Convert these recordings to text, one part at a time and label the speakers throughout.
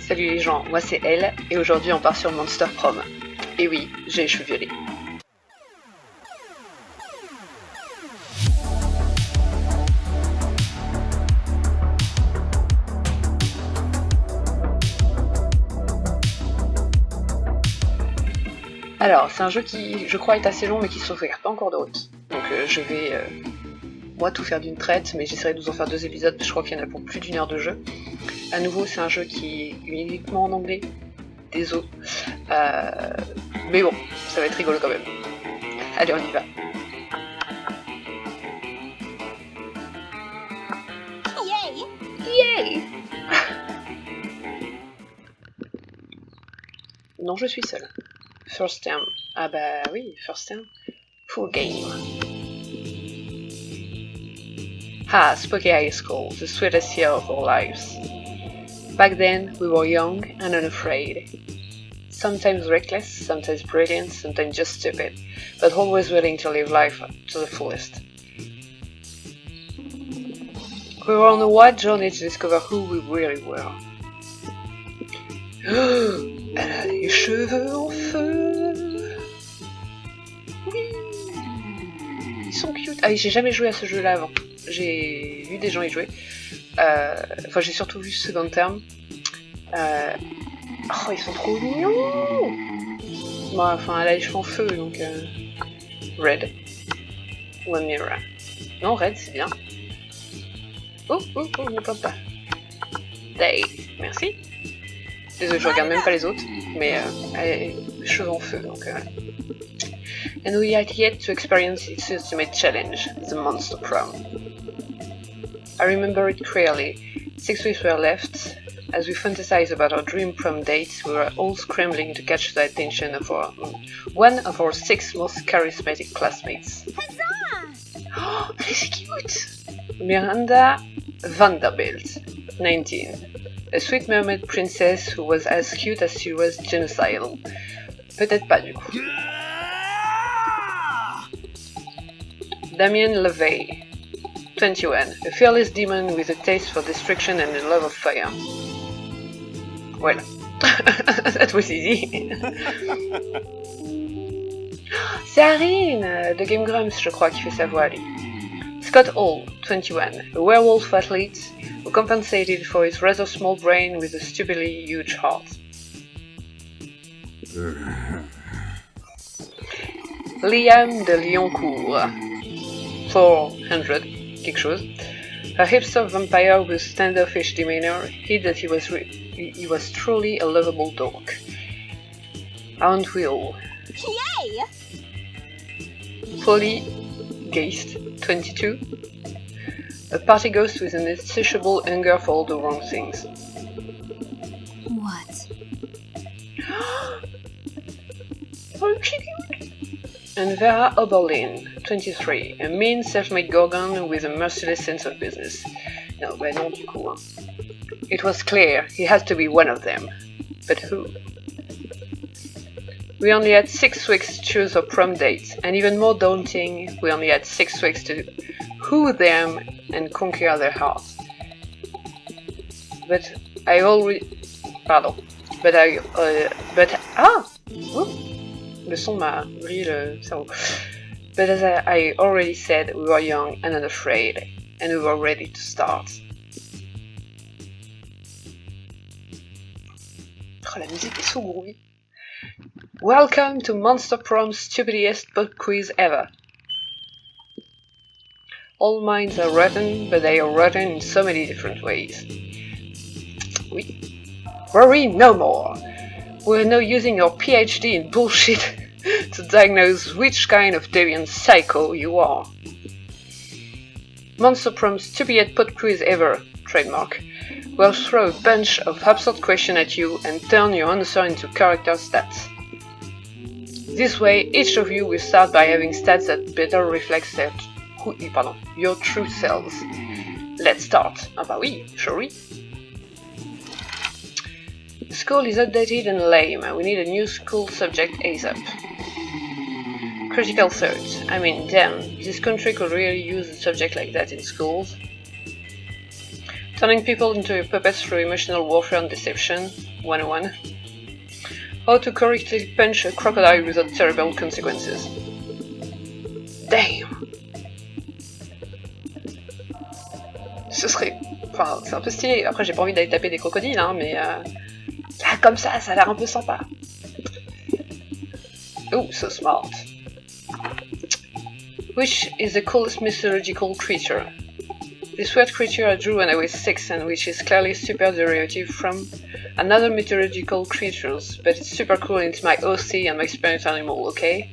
Speaker 1: Salut les gens, moi c'est Elle, et aujourd'hui on part sur Monster Prom. Et oui, j'ai les cheveux violets. Alors, c'est un jeu qui, je crois, est assez long mais qui se regarde pas encore de route. Donc je vais, moi, tout faire d'une traite, mais j'essaierai de vous en faire 2 épisodes, je crois qu'il y en a pour plus d'1 heure de jeu. À nouveau, c'est un jeu qui est uniquement en anglais. Désolé. Mais bon, ça va être rigolo quand même. Allez, on y va. Yay! Non, je suis seule. First term. Ah bah oui, first term. Full game. Ah, Spooky High School, the sweetest year of our lives. Back then, we were young and unafraid. Sometimes reckless, sometimes brilliant, sometimes just stupid, but always willing to live life to the fullest. We were on a wide journey to discover who we really were. Elle a les cheveux en feu. Oui. Ils sont cute. Ah oui, j'ai jamais joué à ce jeu-là avant. J'ai vu des gens y jouer. Enfin, j'ai surtout vu Second Term. Oh, ils sont trop mignons. Bon, enfin, elle a les cheveux en feu, donc... Red. One Mirror. Non, Red, c'est bien. Oh, ne plante pas. Day. Merci. Désolé, je regarde même pas les autres, mais elle a les cheveux en feu, donc... And we had yet to experience its ultimate challenge, the Monster Prom. I remember it clearly. 6 weeks were left. As we fantasized about our dream prom date, we were all scrambling to catch the attention of one of our 6 most charismatic classmates. Huzzah! Oh, she's cute! Miranda Vanderbilt, 19. A sweet mermaid princess who was as cute as she was genocidal. Peut-être pas du coup. Damien LeVay, 21. A fearless demon with a taste for destruction and a love of fire. Well, that was easy. C'est Arin de Game Grumps, je crois, qui fait sa voix, lui. Scott Hall, 21. A werewolf athlete who compensated for his rather small brain with a stupidly huge heart. Liam de Lyoncourt, 400, quelque chose. A hipster vampire with standoffish demeanor hid that he was truly a lovable dog. Aren't we all? Yay! Polly Geist, 22. A party ghost with an insatiable hunger for all the wrong things.
Speaker 2: What?
Speaker 1: Oh, she cute! And Vera Oberlin, 23, a mean self-made gorgon with a merciless sense of business. No, bah non, du coup. Hein. It was clear he had to be one of them. But who? We only had 6 weeks to choose our prom date, and even more daunting, we only had 6 weeks to woo them and conquer their hearts. But I already... Pardon. But le son m'a brillé le cerveau. But as I already said, we were young and unafraid, and we were ready to start. Oh, la musique est so groovy. Welcome to Monster Prom's stupidest pop quiz ever. All minds are rotten, but they are rotten in so many different ways. Oui. Worry no more. We're now using your PhD in bullshit to diagnose which kind of deviant psycho you are. Monster Prom's stupidest pop quiz ever, trademark. We'll throw a bunch of absurd questions at you and turn your answer into character stats. This way, each of you will start by having stats that better reflect your true selves. Let's start. Ah bah oui, shall we? School is outdated and lame. We need a new school subject ASAP. Critical thought. I mean, damn, this country could really use a subject like that in schools. Turning people into puppets through emotional warfare and deception. 101. How to correctly punch a crocodile without terrible consequences. Damn! Ce serait... Enfin, c'est un peu stylé. Après, j'ai pas envie d'aller taper des crocodiles, hein, mais... Là, comme ça a l'air un peu sympa. Oh, so smart. Which is the coolest mythological creature? This weird creature I drew when I was 6 and which is clearly a super derivative from another mythological creatures, but it's super cool and it's my OC and my spirit animal, okay?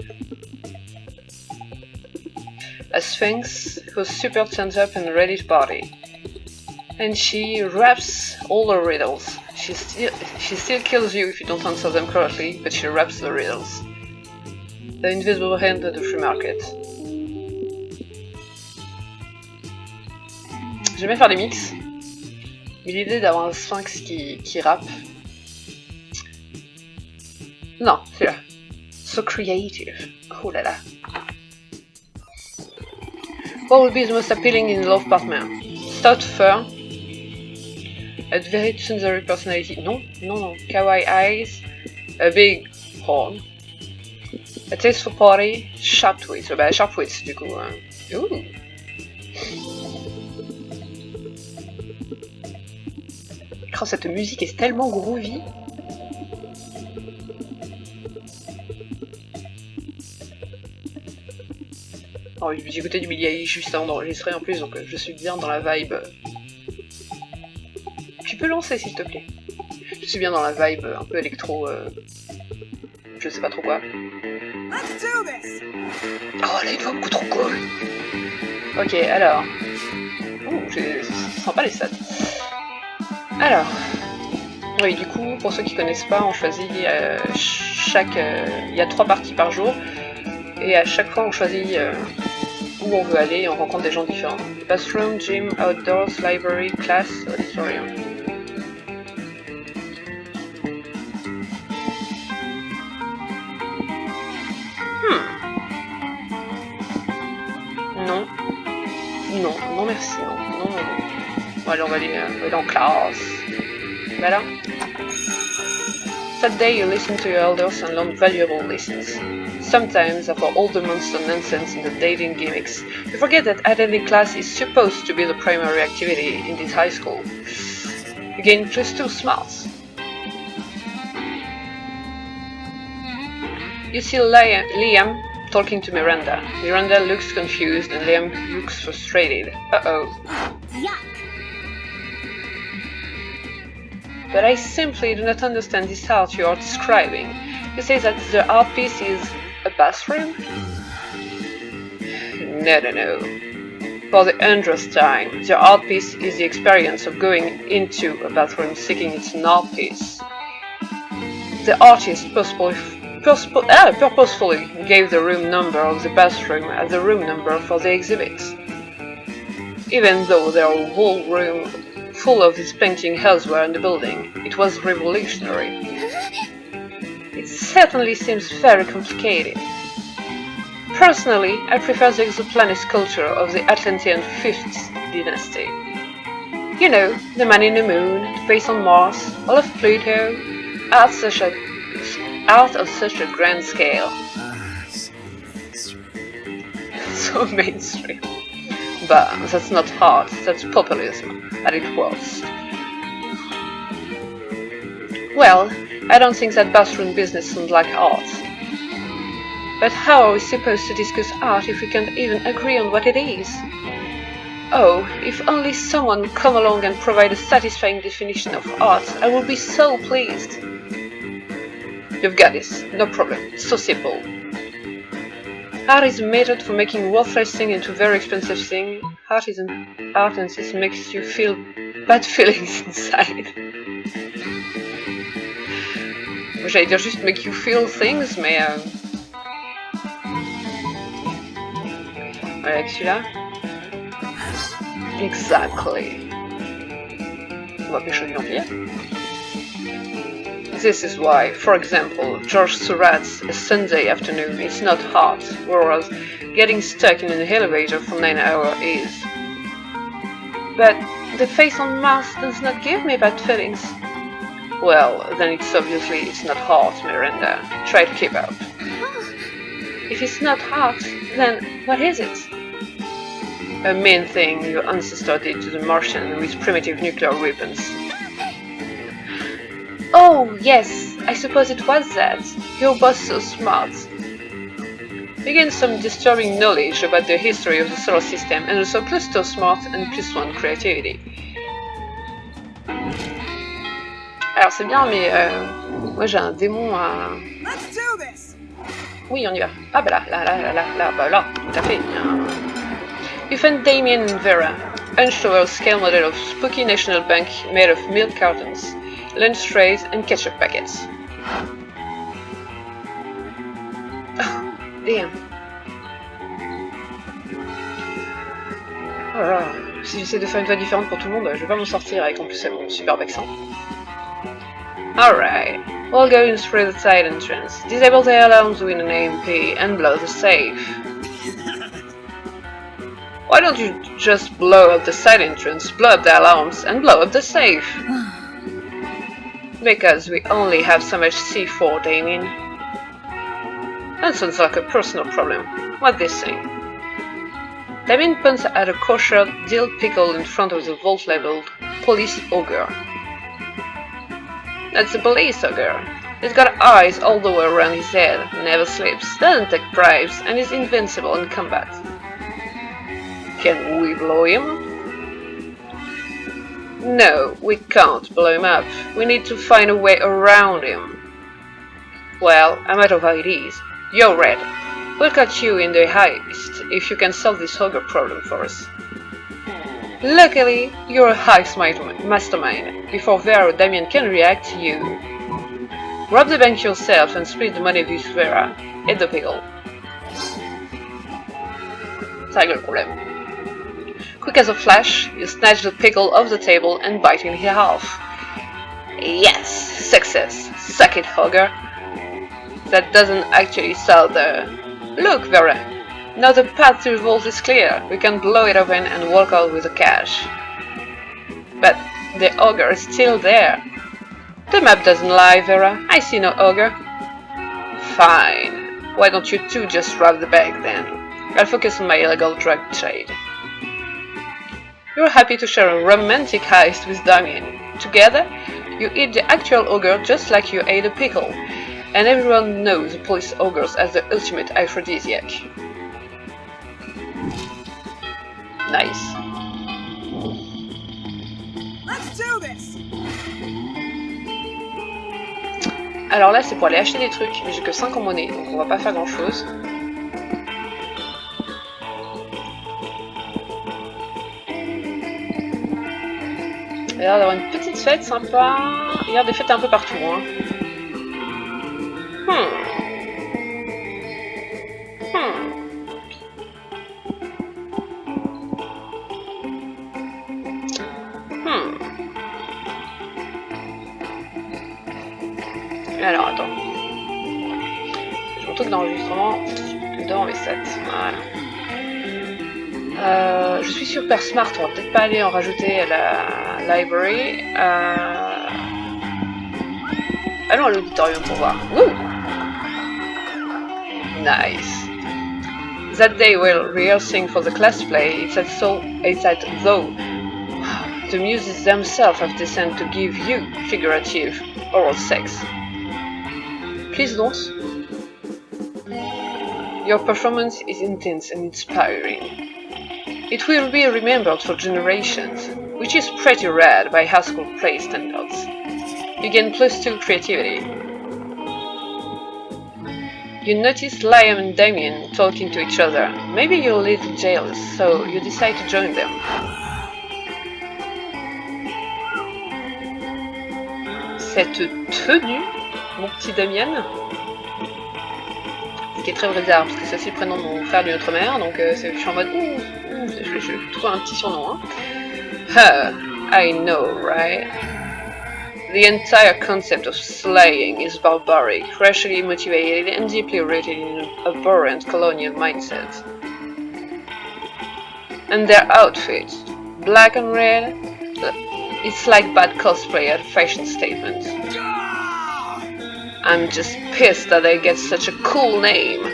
Speaker 1: A sphinx who's super turned up and ready to party. And she raps all the riddles. She still kills you if you don't answer them correctly, but she raps the riddles. The invisible hand at the free market. J'aime bien faire des mix, mais l'idée d'avoir un sphinx qui rappe... Non, c'est là. So creative. Oh là là. What would be the most appealing in love partner? Stout fur. A very tsundere personality. Non. Kawaii eyes. A big horn. A taste for party. Sharp wits. Bah, sharp wits, du coup. Ouh. Oh, cette musique est tellement groovy. Oh, j'ai écouté du Billie Eilish juste avant d'enregistrer en plus, donc je suis bien dans la vibe. Tu peux lancer s'il te plaît. Je suis bien dans la vibe un peu électro. Je sais pas trop quoi. Oh, elle a une voix beaucoup trop cool. Ok, alors. Ouh, c'est sympa les stats. Alors, oui, du coup, pour ceux qui connaissent pas, on choisit il y a 3 parties par jour, et à chaque fois on choisit où on veut aller et on rencontre des gens différents. Bathroom, gym, outdoors, library, class, auditorium. Non merci, non. Bon, allez, on va aller en classe. Voilà. That day you listen to your elders and learn valuable lessons. Sometimes, after all the monster nonsense and the dating gimmicks, you forget that attending class is supposed to be the primary activity in this high school. You gain +2 smarts. You see Liam talking to Miranda. Miranda looks confused and Liam looks frustrated. Uh-oh.
Speaker 2: Yuck!
Speaker 1: But I simply do not understand this art you are describing. You say that the art piece is a bathroom? No. For the 100th time, the art piece is the experience of going into a bathroom seeking its art piece. The artist purposefully gave the room number of the bathroom as the room number for the exhibit. Even though there are a whole room full of this painting elsewhere in the building, it was revolutionary. It certainly seems very complicated. Personally, I prefer the exoplanet culture of the Atlantean 5th dynasty. You know, the man in the moon, the face on Mars, all of Pluto, art of such a grand scale. So mainstream. But that's not art, that's populism, at its worst. Well, I don't think that bathroom business sounds like art. But how are we supposed to discuss art if we can't even agree on what it is? Oh, if only someone would come along and provide a satisfying definition of art, I would be so pleased. You've got this, no problem, it's so simple. Art is a method for making worthless things into very expensive things. Art is an art and this makes you feel bad feelings inside. J'allais dire juste make you feel things, mais ouais, avec celui-là. Exactly. On va pêcher du vampire. This is why, for example, George Seurat's A Sunday Afternoon is not art, whereas getting stuck in an elevator for 9 hours is. But the face on Mars does not give me bad feelings. Well, then it's not hot, Miranda. Try to keep up. If it's not hot, then what is it? A mean thing your ancestor did to the Martian with primitive nuclear weapons. Oh, yes, I suppose it was that. You're both so smart. You gain some disturbing knowledge about the history of the solar system and also +2 smart and +1 creativity. Alors c'est bien, mais moi j'ai un démon à... Oui, on y va. Ah bah là, tout à fait. You find Damien and Vera, hunched over a scale model of spooky national bank made of milk cartons, lunch trays and ketchup packets. Oh, damn. Oh là là, si j'essaie de faire une voix différente pour tout le monde, je vais pas m'en sortir avec en plus mon superbe accent. Alright, we'll go in through the side entrance, disable the alarms with an AMP, and blow the safe. Why don't you just blow up the side entrance, blow up the alarms, and blow up the safe? Because we only have so much C4, Damien. That sounds like a personal problem. What's this thing? Damien points at a kosher dill pickle in front of the vault labeled Police Ogre. That's the police ogre. He's got eyes all the way around his head, never sleeps, doesn't take bribes, and is invincible in combat. Can we blow him? No, we can't blow him up. We need to find a way around him. Well, I'm out of ideas. You're Red. We'll catch you in the heist if you can solve this ogre problem for us. Luckily, you're a heist mastermind. Before Vera or Damien can react, you rob the bank yourself and split the money with Vera. Eat the pickle. Ça règle le problème. Quick as a flash, you snatch the pickle off the table and bite it in half. Yes! Success! Suck it, ogre. That doesn't actually solve the... Look, Vera! Now the path to the vault is clear. We can blow it open and walk out with the cash. But the ogre is still there. The map doesn't lie, Vera. I see no ogre. Fine. Why don't you two just rob the bank then? I'll focus on my illegal drug trade. You're happy to share a romantic heist with Damien. Together, you eat the actual ogre just like you ate a pickle. And everyone knows the police ogres as the ultimate aphrodisiac. Nice.
Speaker 2: Let's do this.
Speaker 1: Alors là c'est pour aller acheter des trucs, mais j'ai que 5 en monnaie, donc on va pas faire grand chose. Il y a l'air d'avoir une petite fête sympa, il y a des fêtes un peu partout. Hein. Alors attends, j'ai mon truc d'enregistrement devant mes stats, voilà. Je suis super smart, on va peut-être pas aller en rajouter à la library. Allons à l'auditorium pour voir. Woo! Nice. That day while rehearsing for the class play, it's as though the muses themselves have decided to give you figurative oral sex. Please don't. Your performance is intense and inspiring. It will be remembered for generations, which is pretty rare by high school play standards. You gain +2 creativity. You notice Liam and Damien talking to each other. Maybe you're a little jealous, so you decide to join them. Cette tenue, mon petit Damien, ce qui est très bizarre parce que c'est aussi le prénom de mon frère d'une autre mère, donc je suis en mode je trouve un petit surnom. Hein. I know, right? The entire concept of slaying is barbaric, racially motivated, and deeply rooted in an abhorrent colonial mindset. And their outfits, black and red, It's like bad cosplay at a fashion statement. I'm just pissed that I get such a cool name.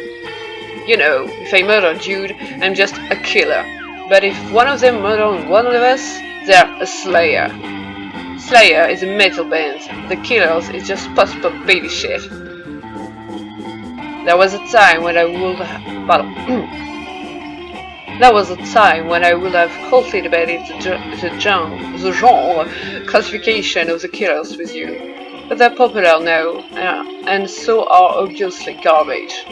Speaker 1: You know, if I murder a dude, I'm just a killer. But if one of them murders one of us, they're a slayer. Slayer is a metal band. The Killers is just post-pop baby shit. There was a time when I would have wholly debated the genre classification of the Killers with you. But they're popular now, and so are obviously garbage.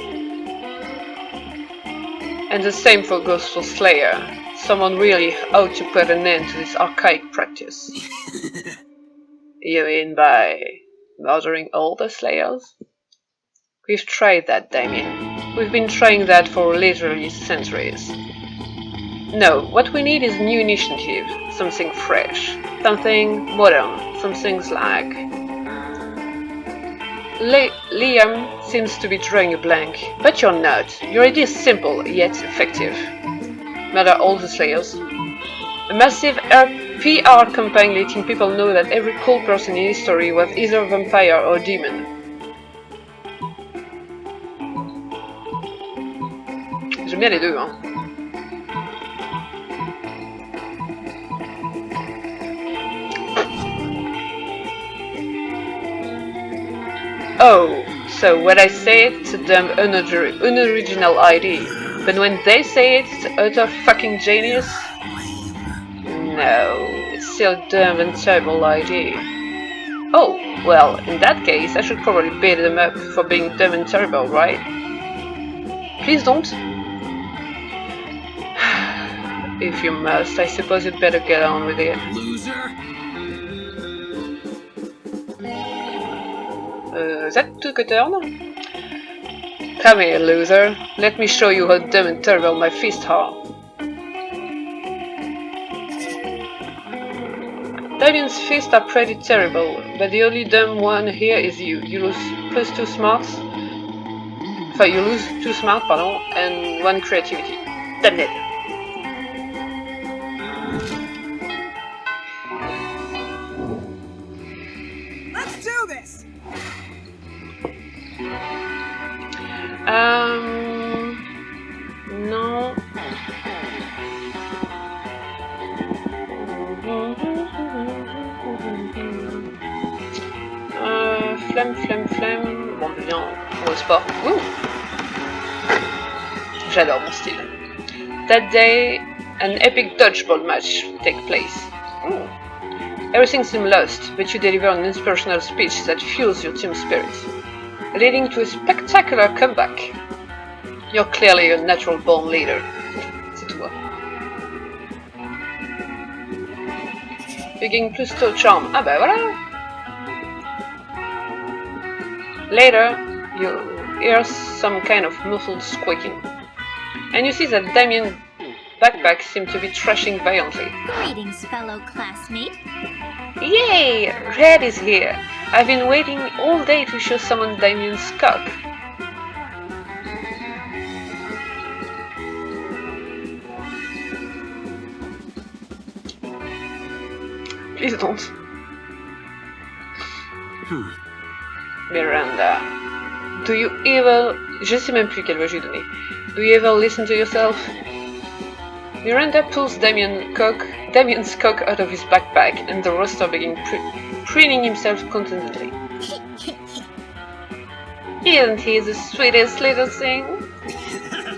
Speaker 1: And the same goes for Slayer. Someone really ought to put an end to this archaic practice. You mean by murdering all the Slayers? We've tried that, Damien. We've been trying that for literally centuries. No, what we need is new initiative, something fresh, something modern, some things like... Liam seems to be drawing a blank, but you're not. Your idea is simple, yet effective. Murder all the Slayers. A massive PR campaign letting people know that every cool person in history was either a vampire or a demon. J'aime bien les deux, hein. Oh, so when I say it, it's a dumb, unoriginal idea. But when they say it, it's utter fucking genius? No, it's still a dumb and terrible idea. Oh, well, in that case, I should probably beat them up for being dumb and terrible, right? Please don't. If you must, I suppose you'd better get on with it.
Speaker 2: Loser!
Speaker 1: That took a turn. Come here, loser. Let me show you how dumb and terrible my fists are. Damien's fists are pretty terrible, but the only dumb one here is you. You lose +2 smarts. Enfin, you lose 2 smart, pardon, and 1 creativity. Damn it.
Speaker 2: Let's do this!
Speaker 1: No. Flemme. Bon, bien, au sport. Ouh. J'adore mon style. That day, an epic dodgeball match takes place. Ooh. Everything seems lost, but you deliver an inspirational speech that fuels your team spirit, leading to a spectacular comeback. You're clearly a natural-born leader. C'est tout. You gain +2 charm. Ah bah voilà. Later, you hear some kind of muffled squeaking, and you see that Damien's backpack seems to be trashing violently.
Speaker 3: Greetings, fellow classmate.
Speaker 1: Yay! Red is here! I've been waiting all day to show someone Damien's cock. Please don't. Miranda. Do you ever... Je sais même plus quelle voix je lui donner. Do you ever listen to yourself? Miranda pulls Damien's cock out of his backpack, and the roaster begins preening himself contentedly. Isn't he the sweetest little thing?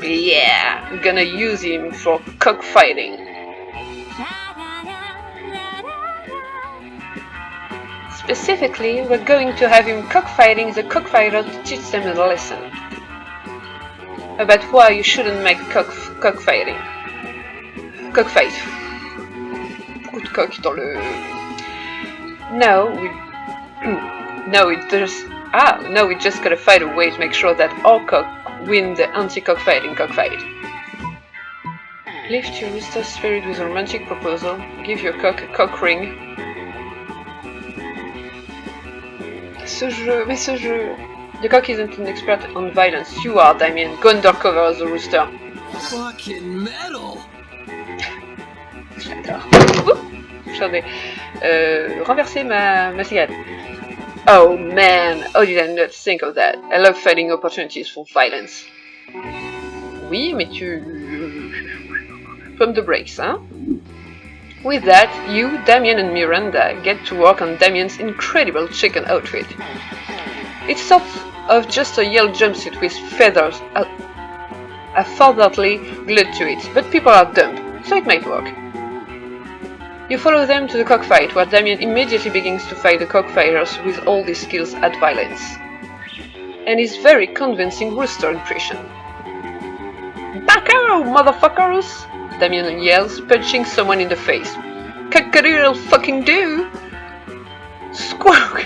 Speaker 1: Yeah, I'm gonna use him for cockfighting. Specifically, we're going to have him cockfighting the cockfighter to teach them a lesson about why you shouldn't make cockfighting. Cockfight. Coup de coq dans le... No, we just gotta find a way to make sure that our cock win the anti-cockfighting cockfight. Lift your rooster spirit with a romantic proposal. Give your cock a cock ring. Ce jeu... The cock isn't an expert on violence. You are, Damien. Go undercover as a rooster.
Speaker 2: Fucking metal!
Speaker 1: J'adore. Attendez. renverser ma cigarette. Oh man, how did I not think of that? I love finding opportunities for violence. Oui, mais tu... Pump the brakes, hein? With that, you, Damien and Miranda get to work on Damien's incredible chicken outfit. It's sort of just a yellow jumpsuit with feathers affordably glued to it, but people are dumb, so it might work. You follow them to the cockfight, where Damien immediately begins to fight the cockfighters with all his skills at violence. And his very convincing rooster impression. Bucko, motherfuckers! Damien yells, punching someone in the face. Cock-a-doodle fucking do! Squawk!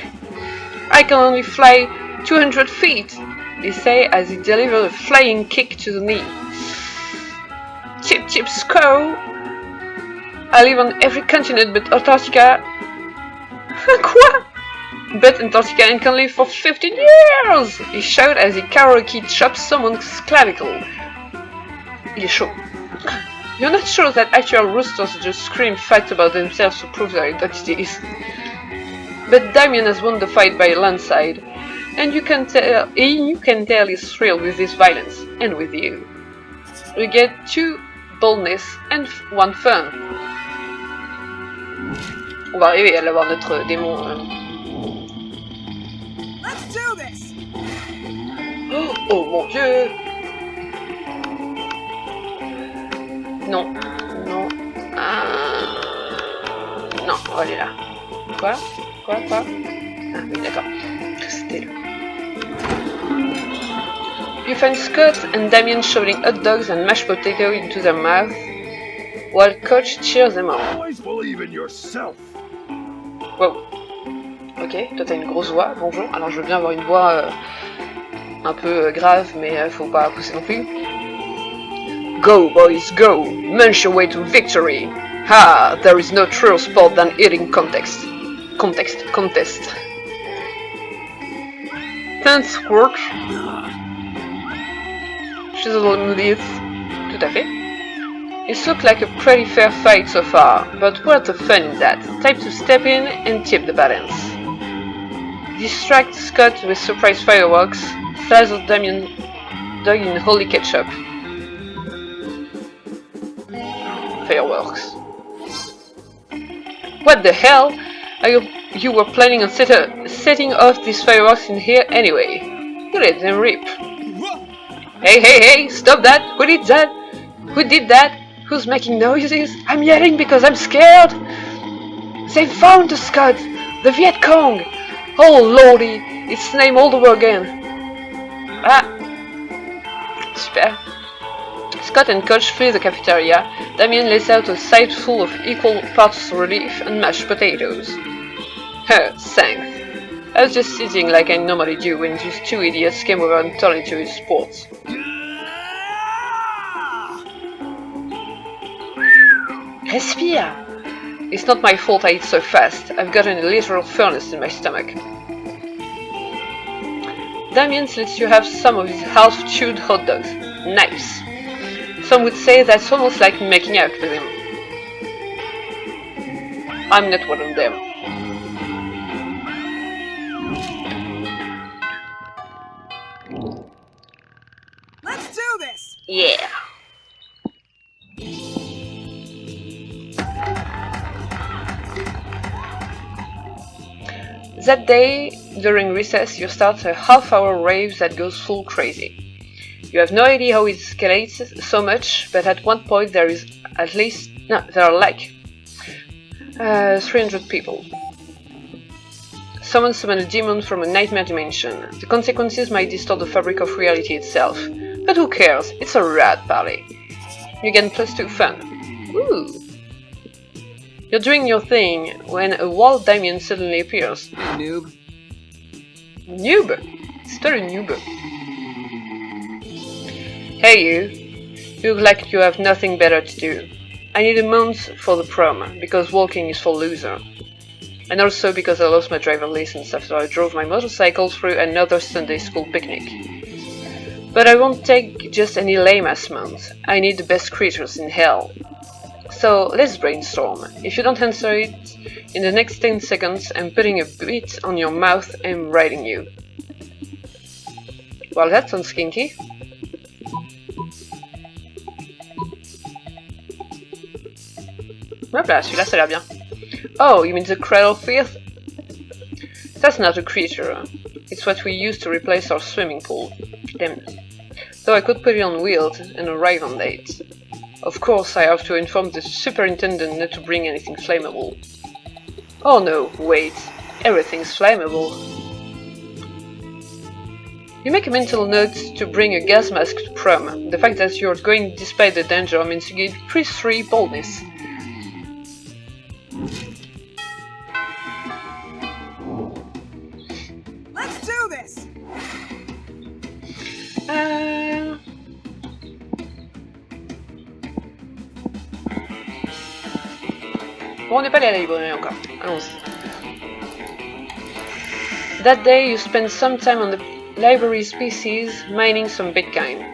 Speaker 1: I can only fly 200 feet, they say as he delivers a flying kick to the knee. Chip chip sco! I live on every continent but Antarctica. Quoi? But Antarctica can live for 15 years! He shouts as he karaoke chops someone's clavicle. Il est chaud. You're not sure that actual roosters just scream facts about themselves to prove their identities. But Damien has won the fight by a landslide, and you can tell he's thrilled with this violence, and with you. You get 2 boldness and 1 fun. On va arriver à l'avoir notre démon.
Speaker 2: Let's do this.
Speaker 1: Oh mon dieu! Non, non. Non, on va aller là. Quoi? Ah oui, d'accord. C'était là. You find Scott and Damien shoveling hot dogs and mashed potato into their mouth, while Coach cheers them on.
Speaker 4: Always believe in yourself.
Speaker 1: Wow. Ok, toi t'as une grosse voix, bonjour. Alors je veux bien avoir une voix un peu grave, mais faut pas pousser non plus. Go, boys, go! Munch your way to victory! Ha! There is no truer sport than eating contest. Thanks, Squirk. Chisel this. Tout à fait. It looked like a pretty fair fight so far, but what's the fun in that? Time to step in and tip the balance. Distract Scott with surprise fireworks, dazzle Damien dog in holy ketchup. Fireworks. What the hell? You were planning on setting off these fireworks in here anyway. You let them rip. Hey, stop that! Who did that? Who did that? Who's making noises? I'm yelling because I'm scared! They found the Scud! The Viet Cong! Oh lordy! Its name all over again! Ah! Super. Scott and Coach flee the cafeteria. Damien lays out a side full of equal parts relief and mashed potatoes. Thanks. I was just sitting like I normally do when these 2 idiots came over and turned into his sports. Respire! It's not my fault I eat so fast. I've gotten a literal furnace in my stomach. Damien lets you have some of his half-chewed hot dogs. Nice. Some would say that's almost like making out with him. I'm not one of them.
Speaker 2: Let's do this.
Speaker 1: Yeah. That day, during recess, you start a half-hour rave that goes full crazy. You have no idea how it escalates so much, but at one point there are like 300 people. Someone summoned a demon from a nightmare dimension. The consequences might distort the fabric of reality itself, but who cares? It's a rad party. You get +2 fun. Ooh. You're doing your thing when a wild Damien suddenly appears.
Speaker 2: Noob.
Speaker 1: Noob? Still a noob. Hey you look like you have nothing better to do. I need a month for the prom, because walking is for loser. And also because I lost my driver license after I drove my motorcycle through another Sunday school picnic. But I won't take just any lame-ass month. I need the best creatures in hell. So let's brainstorm. If you don't answer it in the next 10 seconds, I'm putting a bit on your mouth and writing you. Well, that sounds kinky. Hop là, celui-là, ça a l'air bien. Oh, you mean the cradle filth? That's not a creature. It's what we use to replace our swimming pool. Damn. Though I could put it on wheels and arrive on date. Of course, I have to inform the superintendent not to bring anything flammable. Oh no, wait. Everything's flammable. You make a mental note to bring a gas mask to prom. The fact that you're going despite the danger means you get +3 boldness.
Speaker 2: Let's do this.
Speaker 1: Bon, on n'est pas allé à la librairie encore. Allons-y. That day, you spend some time on the library's PCs mining some Bitcoin.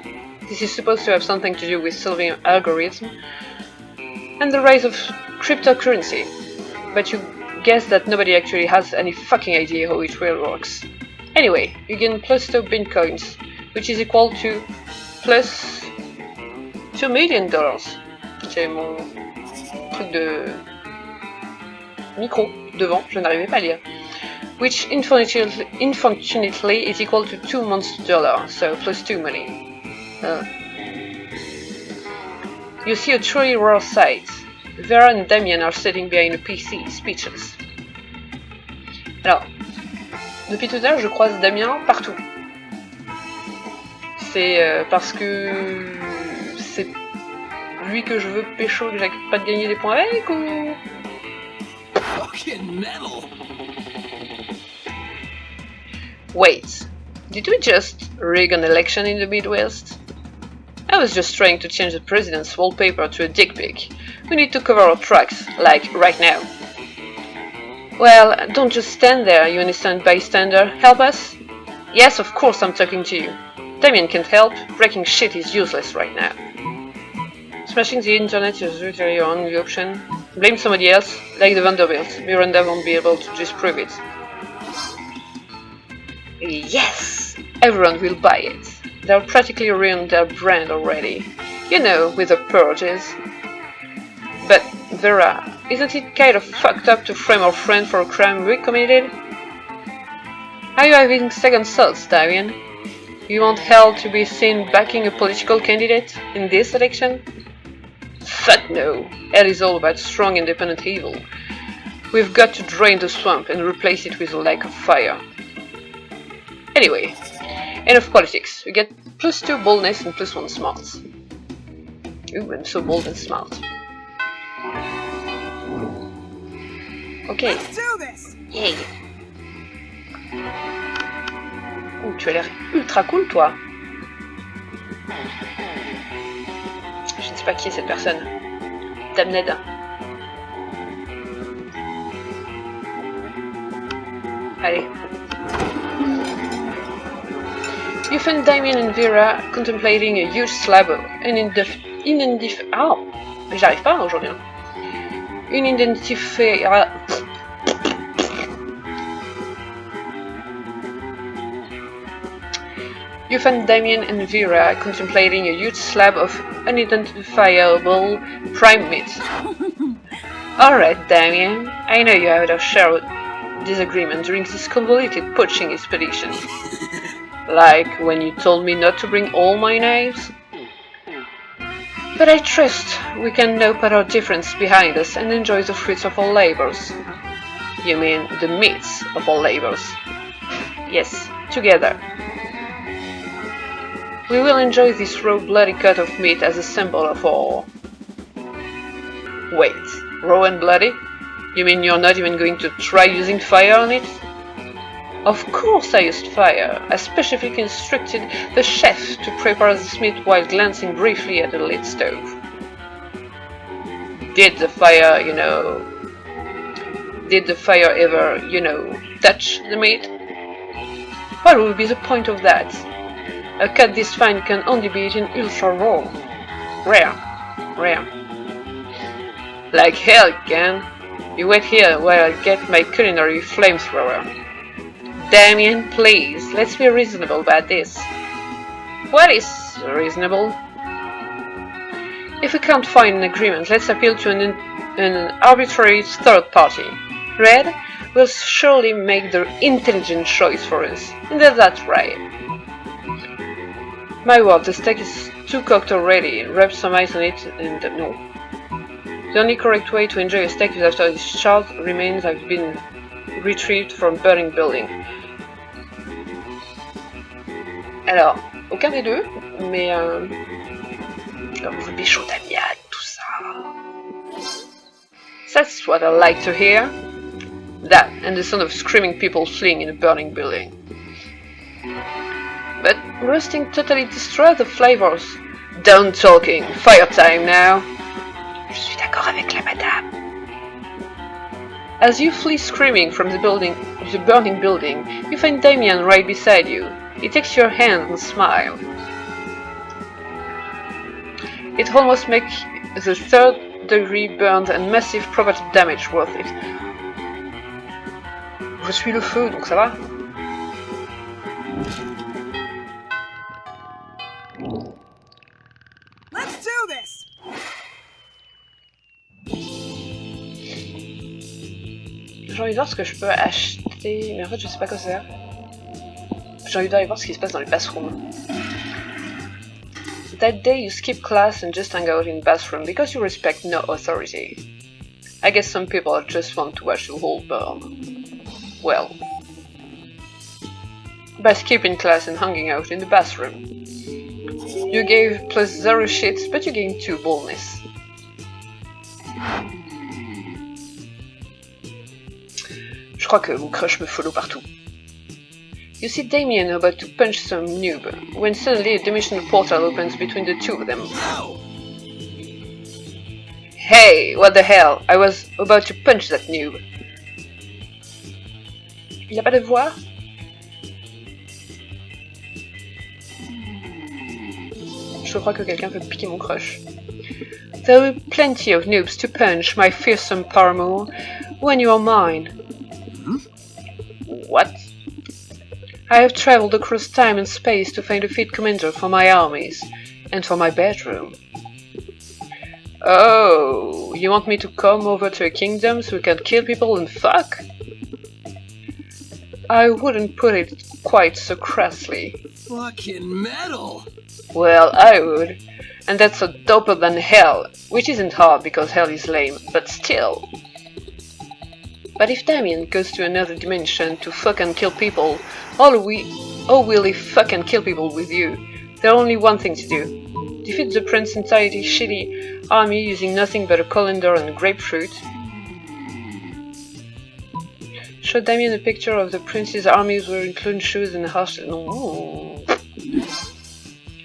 Speaker 1: This is supposed to have something to do with solving an algorithm and the rise of cryptocurrency. But you guess that nobody actually has any fucking idea how it really works. Anyway, you gain +2 bitcoins, which is equal to plus $2 million. J'ai mon truc de micro devant, je n'arrivais pas à lire. Which unfortunately is equal to 2 months dollar, so +2 money. You see a truly rare sight. Vera and Damien are sitting behind a PC, speechless. Alors, depuis tout à l'heure, je croise Damien partout. C'est parce que c'est lui que je veux pécho, que j'accepte pas de gagner des points avec, ou...
Speaker 4: Fucking metal.
Speaker 1: Wait, did we just rig an election in the Midwest? I was just trying to change the president's wallpaper to a dick pic. We need to cover our tracks, like right now. Well, don't just stand there, you innocent bystander. Help us? Yes, of course I'm talking to you. Damien can't help. Breaking shit is useless right now. Smashing the internet is literally your only option. Blame somebody else, like the Vanderbilt. Miranda won't be able to disprove it. Yes! Everyone will buy it. They've practically ruined their brand already. You know, with the purges. But, Vera, isn't it kind of fucked up to frame our friend for a crime we committed? Are you having second thoughts, Damien? You want Hell to be seen backing a political candidate in this election? Fuck no! Hell is all about strong independent evil. We've got to drain the swamp and replace it with a lake of fire. Anyway, enough politics. You get +2 boldness and +1 smarts. Ooh, I'm so bold and smart. Okay.
Speaker 2: Let's do this.
Speaker 1: Yay! Ouh, tu as l'air ultra cool, toi. Je ne sais pas qui est cette personne. Damned. Allez. You find Damien and Vera contemplating a huge slab of j'arrive pas aujourd'hui. You find Damien and Vera contemplating a huge slab of unidentifiable prime meat. Alright, Damien, I know you had a share of disagreement during this convoluted poaching expedition. Like when you told me not to bring all my knives. But I trust we can now put our difference behind us and enjoy the fruits of our labors. You mean the meats of our labors? Yes, together. We will enjoy this raw bloody cut of meat as a symbol of our... Wait, raw and bloody? You mean you're not even going to try using fire on it? Of course I used fire. I specifically instructed the chef to prepare this meat while glancing briefly at the lit stove. Did the fire ever, touch the meat? What would be the point of that? A cut this fine can only be eaten ultra raw. Rare. Like hell, Ken. You wait here while I get my culinary flamethrower. Damien, please, let's be reasonable about this. What is reasonable? If we can't find an agreement, let's appeal to an arbitrary third party. Red will surely make the intelligent choice for us, and that's right. My word, the steak is too cooked already. Rub some ice on it and no. The only correct way to enjoy a steak is after its charred remains have been retrieved from burning building. Alors, aucun des deux, mais rubis chaud d'amiante, tout ça. That's what I like to hear. That and the sound of screaming people fleeing in a burning building. But roasting totally destroys the flavors. Done talking. Fire time now. Je suis d'accord avec la madame. As you flee screaming from the burning building, you find Damien right beside you. He takes your hand and smiles. It almost makes the third-degree burns and massive property damage worth it. Je suis le feu, donc ça va.
Speaker 2: Let's do this.
Speaker 1: J'ai envie de voir ce que je peux acheter, mais en fait je sais pas quoi faire. J'ai envie d'aller voir ce qui se passe dans les bathrooms. That day you skip class and just hang out in bathroom because you respect no authority. I guess some people just want to watch the whole burn. Well, by skipping class and hanging out in the bathroom. You gave +0 shits, but you gained 2 boldness. Je crois que mon crush me follow partout. You see Damien about to punch some noob, when suddenly a dimensional portal opens between the two of them. Hey, what the hell? I was about to punch that noob. Il a pas de voix? Je crois que quelqu'un veut piquer mon crush. There will be plenty of noobs to punch, my fearsome paramour, when you are mine. What? I have traveled across time and space to find a fit commander for my armies, and for my bedroom. Oh, you want me to come over to a kingdom so we can kill people and fuck? I wouldn't put it quite so crassly.
Speaker 2: Fucking metal.
Speaker 1: Well, I would. And that's a doper than hell, which isn't hard because hell is lame, but still. But if Damien goes to another dimension to fuck and kill people, or will he fuck and kill people with you? There's only one thing to do. Defeat the prince's entirely shitty army using nothing but a colander and grapefruit. Show Damien a picture of the prince's armies wearing clown shoes and harsh... No.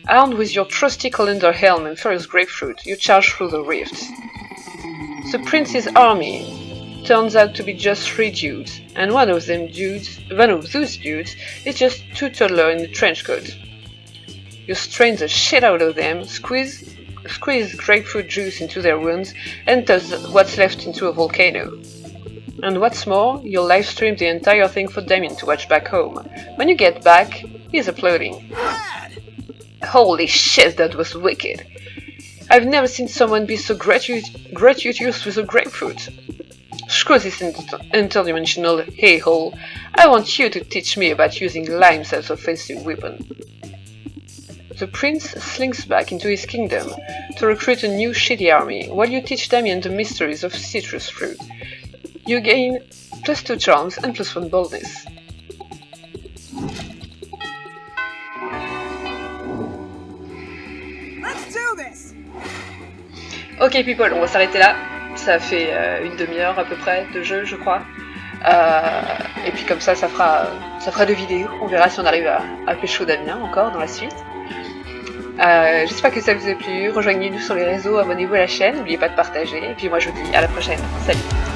Speaker 1: Armed with your trusty colander helm and first grapefruit, you charge through the rifts. The prince's army turns out to be just 3 dudes, and one of those dudes is just 2 toddlers in a trench coat. You strain the shit out of them, squeeze grapefruit juice into their wounds, and toss what's left into a volcano. And what's more, you'll livestream the entire thing for Damien to watch back home. When you get back, he's uploading. Holy shit, that was wicked! I've never seen someone be so gratuitous with a grapefruit. Screw this interdimensional hey-hole. I want you to teach me about using limes as an offensive weapon. The prince slinks back into his kingdom to recruit a new shitty army, while you teach Damien the mysteries of citrus fruit. You gain +2 charms and +1 boldness.
Speaker 2: Let's do this.
Speaker 1: Ok people, on va s'arrêter là. Ça fait une demi-heure à peu près de jeu, je crois. Et puis comme ça fera 2 vidéos. On verra si on arrive à pécho Damien encore dans la suite. J'espère que ça vous a plu. Rejoignez-nous sur les réseaux, abonnez-vous à la chaîne, n'oubliez pas de partager. Et puis moi je vous dis à la prochaine. Salut!